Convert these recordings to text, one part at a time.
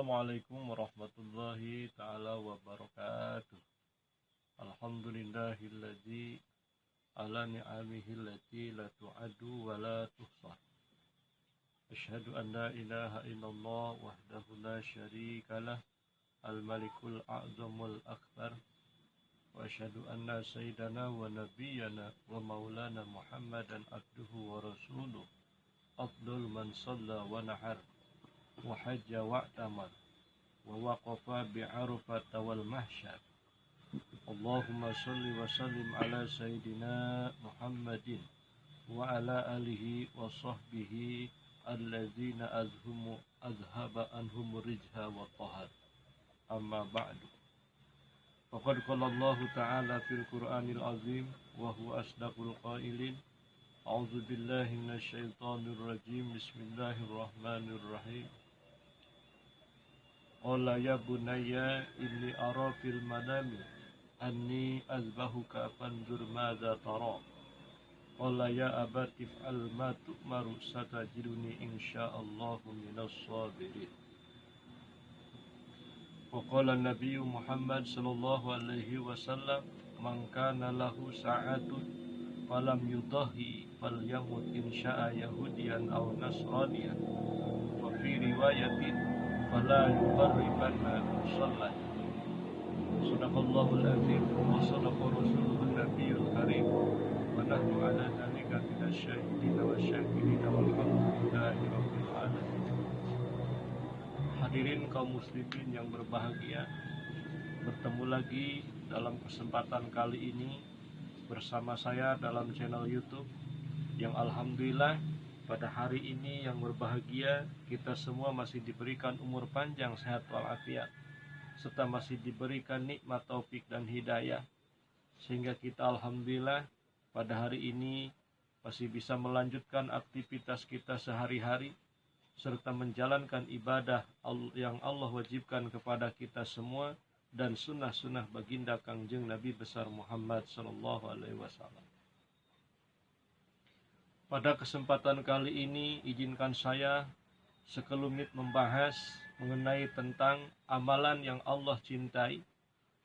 Assalamualaikum warahmatullahi ta'ala wabarakatuh. Alhamdulillahilladzi ala ni'amihi allati la tu'adu wa la tuhsah. Asyhadu an la ilaha illallah wahdahu la syarika lah, al-malikul a'zamul akbar. Wa asyhadu anna sayyidana wa nabiyyana wa maulana Muhammadan abduhu wa rasuluh. Afdal man shalla wa nahar wa hajja wa tamar wa waqafa bi'arafata wal mahsyar. Allahumma shalli wa sallim ala sayyidina Muhammadin wa ala alihi wa sahbihi alladzina azhaba anhum rijha wa tahar. Amma ba'du. Faqad qala Allah ta'ala fil Qur'anil azim wa huwa asdaqul qailin. A'udzu billahi minasy syaithanir rajim. Bismillahirrahmanirrahim. Qala ya bunayya inni ara fil manami anni azbahuka fanzur madza tara. Qala ya abati if'al ma tu'maru satajiduni insyaallahu minas sabirin. Wa qala Nabi Muhammad sallallahu alaihi wasallam man kana lahu sa'atun falam yudahi falyamut insya'a yahudiyan aw nasraniyan. Wa fi riwayatin fala yuqarribanna musalla. Sadaqallahul azim wa sadaqa rasuluhun nabiyul karim wa nahnu ala dzalika minasy syahidin wa syakirin walhamdulillahi rabbil alamin. Hadirin kaum muslimin yang berbahagia, bertemu lagi dalam kesempatan kali ini bersama saya dalam channel YouTube yang alhamdulillah pada hari ini yang berbahagia kita semua masih diberikan umur panjang, sehat walafiat, serta masih diberikan nikmat taufik dan hidayah, sehingga kita alhamdulillah pada hari ini masih bisa melanjutkan aktivitas kita sehari-hari serta menjalankan ibadah yang Allah wajibkan kepada kita semua dan sunnah-sunnah baginda Kangjeng Nabi besar Muhammad sallallahu alaihi wasallam. Pada kesempatan kali ini izinkan saya sekelumit membahas mengenai tentang amalan yang Allah cintai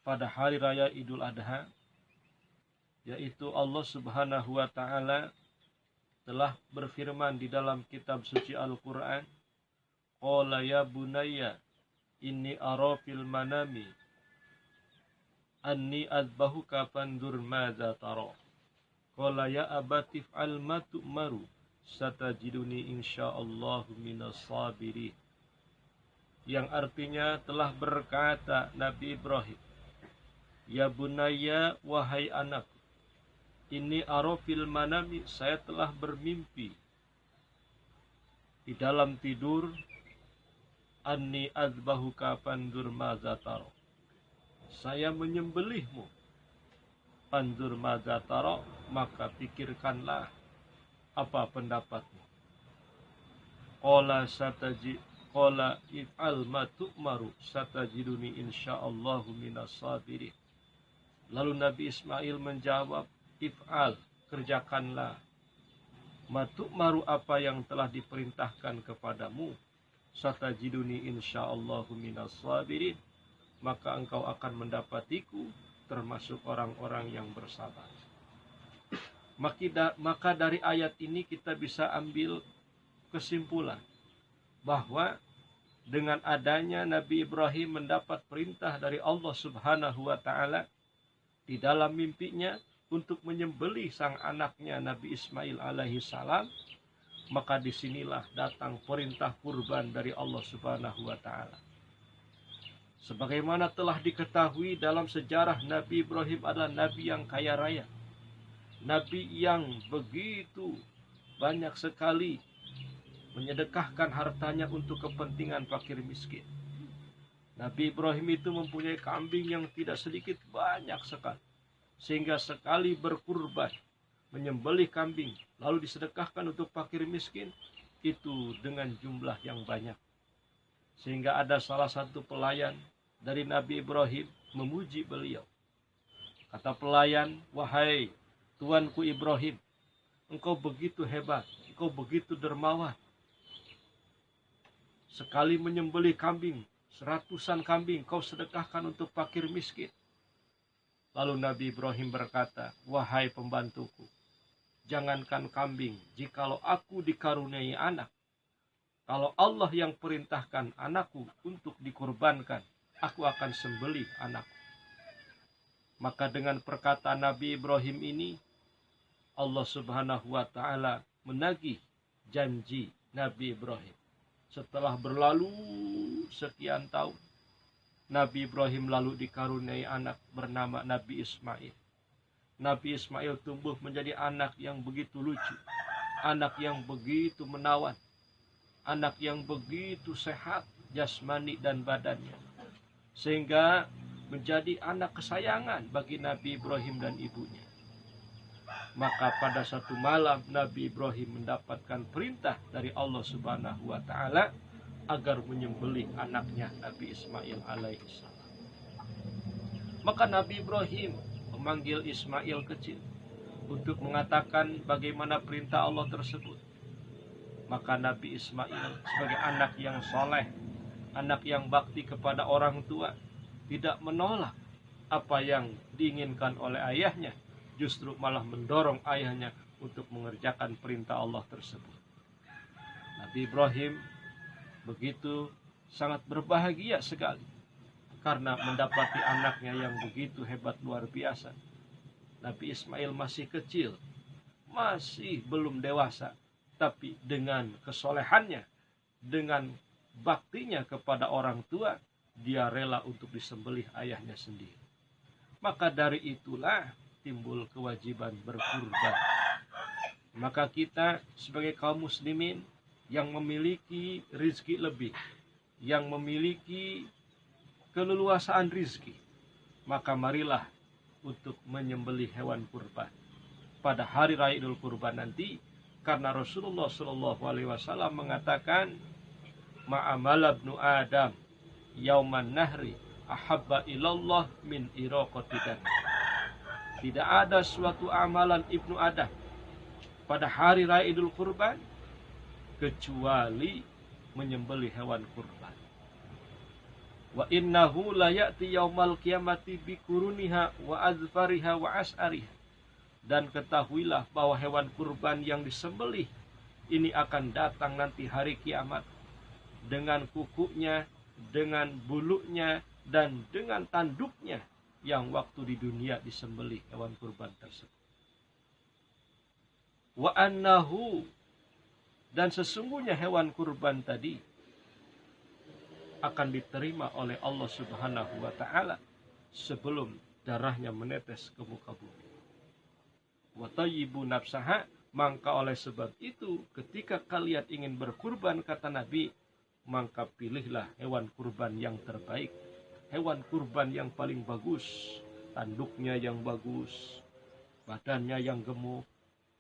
pada hari raya Idul Adha, yaitu Allah Subhanahu wa taala telah berfirman di dalam kitab suci Al-Qur'an, qala ya bunayya inni ara fil manami anni azbahuka fanzur madza tara. Qala ya abati if'al ma tu'maru satajiduni insyaallahu minas sabirin. Yang artinya telah berkata Nabi Ibrahim, ya bunayya wahai anak, ini arafil manami, saya telah bermimpi di dalam tidur, anni azbahuka fanzur madza tara, saya menyembelihmu, fanzur madza tara, maka pikirkanlah apa pendapatmu. Qala if'al ma tu'maru satajiduni insyaallahu minas sabirin. Lalu Nabi Ismail menjawab, if'al, kerjakanlah, ma tu'maru, apa yang telah diperintahkan kepadamu, satajiduni insyaallahu minas sabirin, maka engkau akan mendapatiku termasuk orang-orang yang bersabar. Maka dari ayat ini kita bisa ambil kesimpulan bahwa dengan adanya Nabi Ibrahim mendapat perintah dari Allah Subhanahu wa taala di dalam mimpinya untuk menyembelih sang anaknya Nabi Ismail alaihi salam, maka disinilah datang perintah kurban dari Allah Subhanahu wa taala. Sebagaimana telah diketahui dalam sejarah, Nabi Ibrahim adalah nabi yang kaya raya, nabi yang begitu banyak sekali menyedekahkan hartanya untuk kepentingan fakir miskin. Nabi Ibrahim itu mempunyai kambing yang tidak sedikit, banyak sekali, sehingga sekali berkurban, menyembelih kambing lalu disedekahkan untuk fakir miskin itu dengan jumlah yang banyak. Sehingga ada salah satu pelayan dari Nabi Ibrahim memuji beliau. Kata pelayan, wahai tuanku Ibrahim, engkau begitu hebat, engkau begitu dermawan. Sekali menyembelih kambing seratusan kambing kau sedekahkan untuk fakir miskin. Lalu Nabi Ibrahim berkata, wahai pembantuku, jangankan kambing, jikalau aku dikaruniai anak, kalau Allah yang perintahkan anakku untuk dikurbankan, aku akan sembelih anakku. Maka dengan perkataan Nabi Ibrahim ini, Allah Subhanahu wa Ta'ala menagih janji Nabi Ibrahim. Setelah berlalu sekian tahun, Nabi Ibrahim lalu dikaruniai anak bernama Nabi Ismail. Nabi Ismail tumbuh menjadi anak yang begitu lucu, anak yang begitu menawan, anak yang begitu sehat jasmani dan badannya, sehingga menjadi anak kesayangan bagi Nabi Ibrahim dan ibunya. Maka pada satu malam Nabi Ibrahim mendapatkan perintah dari Allah Subhanahu wa Ta'ala agar menyembelih anaknya Nabi Ismail alaihissalam. Maka Nabi Ibrahim memanggil Ismail kecil untuk mengatakan bagaimana perintah Allah tersebut. Maka Nabi Ismail sebagai anak yang soleh, anak yang bakti kepada orang tua, tidak menolak apa yang diinginkan oleh ayahnya, justru malah mendorong ayahnya untuk mengerjakan perintah Allah tersebut. Nabi Ibrahim begitu sangat berbahagia sekali karena mendapati anaknya yang begitu hebat luar biasa. Nabi Ismail masih kecil, masih belum dewasa, tapi dengan kesolehannya, dengan baktinya kepada orang tua, dia rela untuk disembelih ayahnya sendiri. Maka dari itulah timbul kewajiban berkurban. Maka kita sebagai kaum muslimin yang memiliki rizki lebih, yang memiliki keleluasaan rizki, maka marilah untuk menyembelih hewan kurban pada hari raya Idul Kurban nanti, karena Rasulullah SAW mengatakan, ma'amala ibnu Adam yauman nahri ahabba ilallah min iraqati dam. Tidak ada suatu amalan Ibnu Adam pada hari raya Idul Kurban kecuali menyembelih hewan kurban. Wa innahu la ya'ti yaumal qiyamati bi kuruniha wa azfariha wa as'ariha. Dan ketahuilah bahwa hewan kurban yang disembelih ini akan datang nanti hari kiamat dengan kukunya, dengan bulunya, dan dengan tanduknya yang waktu di dunia disembelih hewan kurban tersebut. Wa annahu, dan sesungguhnya hewan kurban tadi akan diterima oleh Allah Subhanahu wa Ta'ala sebelum darahnya menetes ke muka bumi. Wa tayyibu nafsaha, maka oleh sebab itu ketika kalian ingin berkurban, kata Nabi, maka pilihlah hewan kurban yang terbaik, hewan kurban yang paling bagus, tanduknya yang bagus, badannya yang gemuk,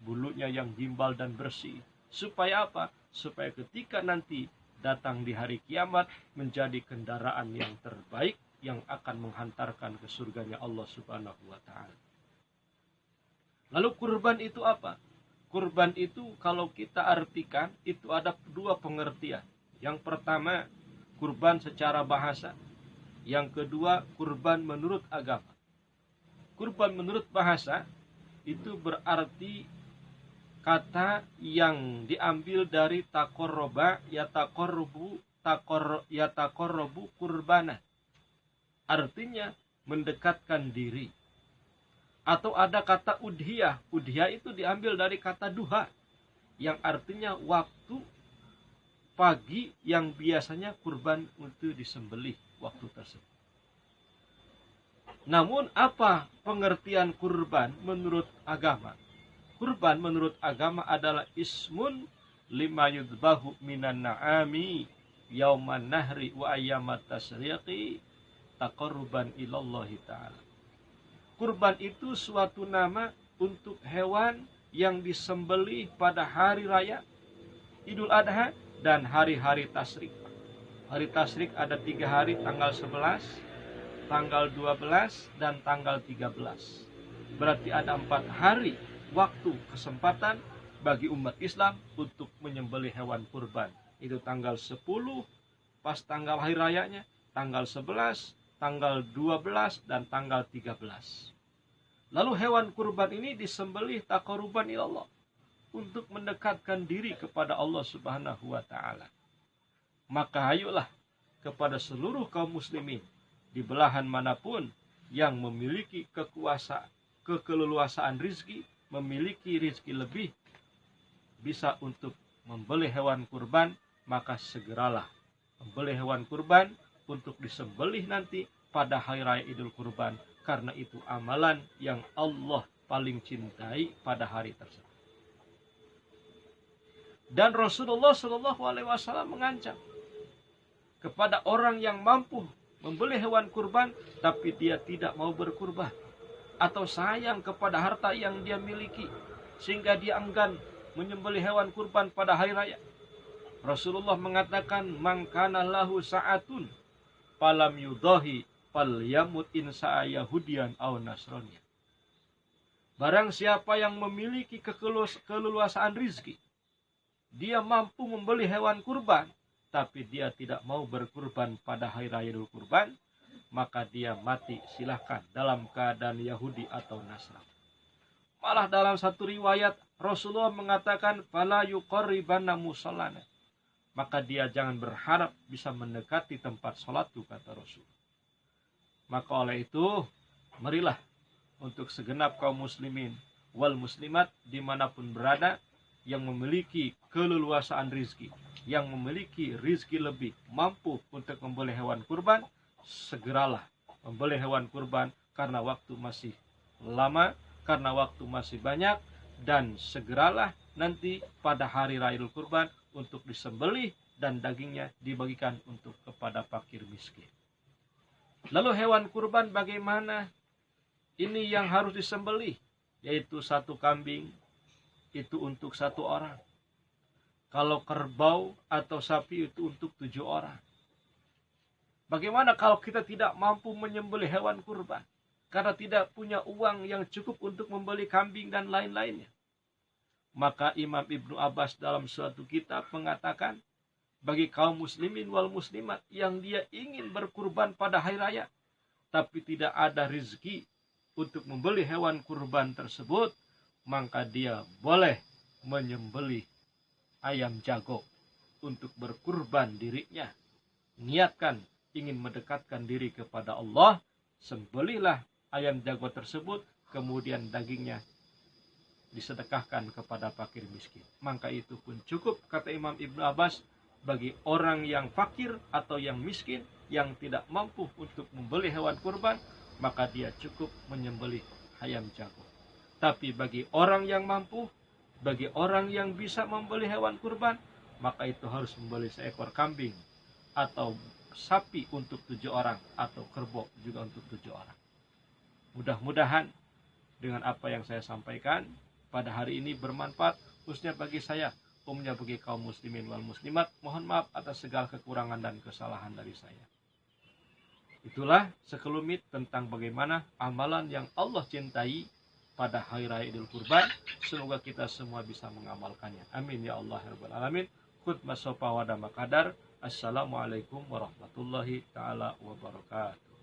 bulunya yang gimbal dan bersih. Supaya apa? Supaya ketika nanti datang di hari kiamat menjadi kendaraan yang terbaik yang akan menghantarkan ke surganya Allah Subhanahu wa Ta'ala. Lalu kurban itu apa? Kurban itu kalau kita artikan itu ada dua pengertian. Yang pertama, kurban secara bahasa. Yang kedua, kurban menurut agama. Kurban menurut bahasa itu berarti kata yang diambil dari takorroba, yatakorrobu kurbana. Artinya mendekatkan diri. Atau ada kata udhiyah. Udhiyah itu diambil dari kata duha, yang artinya waktu pagi yang biasanya kurban itu disembelih waktu tersebut. Namun apa pengertian kurban menurut agama? Kurban menurut agama adalah ismun lima yudbahu minan na'ami yauman nahri wa ayyamat tasriqi taqarruban ilallahi ta'ala. Kurban itu suatu nama untuk hewan yang disembelih pada hari raya Idul Adha dan hari-hari tasrik. Hari tasrik ada 3 hari, tanggal 11, tanggal 12, dan tanggal 13. Berarti ada 4 hari waktu kesempatan bagi umat Islam untuk menyembelih hewan kurban. Itu tanggal 10 pas tanggal hari rayanya, tanggal 11, tanggal 12, dan tanggal 13. Lalu hewan kurban ini disembelih taqarruban ila Allah, untuk mendekatkan diri kepada Allah Subhanahu wa taala. Maka ayolah kepada seluruh kaum muslimin di belahan manapun yang memiliki keleluasaan rizki, memiliki rizki lebih, bisa untuk membeli hewan kurban, maka segeralah membeli hewan kurban untuk disembelih nanti pada hari raya Idul Kurban, karena itu amalan yang Allah paling cintai pada hari tersebut. Dan Rasulullah SAW mengancam kepada orang yang mampu membeli hewan kurban tapi dia tidak mau berkurban, atau sayang kepada harta yang dia miliki sehingga dia enggan menyembelih hewan kurban pada hari raya. Rasulullah mengatakan, man kana lahu sa'atun falam yudahi falyamut insa'a yahudian aw nasraniyan. Barang siapa yang memiliki keleluasaan rizki, dia mampu membeli hewan kurban, tapi dia tidak mau berkurban pada hari raya Idul Kurban, maka dia mati silahkan dalam keadaan Yahudi atau Nasrani. Malah dalam satu riwayat Rasulullah mengatakan, fala yuqarribanna musallana, maka dia jangan berharap bisa mendekati tempat sholatku, kata Rasul. Maka oleh itu, marilah untuk segenap kaum muslimin wal muslimat dimanapun berada, yang memiliki keleluasaan rizki, yang memiliki rizki lebih, mampu untuk membeli hewan kurban, segeralah membeli hewan kurban, karena waktu masih lama, karena waktu masih banyak, dan segeralah nanti pada hari raya Idul Kurban untuk disembelih dan dagingnya dibagikan untuk kepada fakir miskin. Lalu hewan kurban bagaimana? Ini yang harus disembelih, yaitu satu kambing itu untuk 1 orang. Kalau kerbau atau sapi itu untuk 7 orang. Bagaimana kalau kita tidak mampu menyembelih hewan kurban karena tidak punya uang yang cukup untuk membeli kambing dan lain-lainnya? Maka Imam Ibnu Abbas dalam suatu kitab mengatakan, bagi kaum muslimin wal muslimat yang dia ingin berkurban pada hari raya, tapi tidak ada rezeki untuk membeli hewan kurban tersebut, maka dia boleh menyembelih ayam jago untuk berkurban dirinya. Niatkan ingin mendekatkan diri kepada Allah, sembelihlah ayam jago tersebut, kemudian dagingnya disedekahkan kepada fakir miskin. Maka itu pun cukup, kata Imam Ibnu Abbas, bagi orang yang fakir atau yang miskin yang tidak mampu untuk membeli hewan kurban, maka dia cukup menyembelih ayam jago. Tapi bagi orang yang mampu, bagi orang yang bisa membeli hewan kurban, maka itu harus membeli seekor kambing atau sapi untuk 7 orang, atau kerbau juga untuk 7 orang. Mudah-mudahan dengan apa yang saya sampaikan pada hari ini bermanfaat, khususnya bagi saya, umumnya bagi kaum muslimin wal muslimat. Mohon maaf atas segala kekurangan dan kesalahan dari saya. Itulah sekelumit tentang bagaimana amalan yang Allah cintai pada hari raya Idul Kurban. Semoga kita semua bisa mengamalkannya. Amin ya Allah ya Rabbal Alamin. Khutbah sopa wa dama qadar. Assalamualaikum warahmatullahi ta'ala wabarakatuh.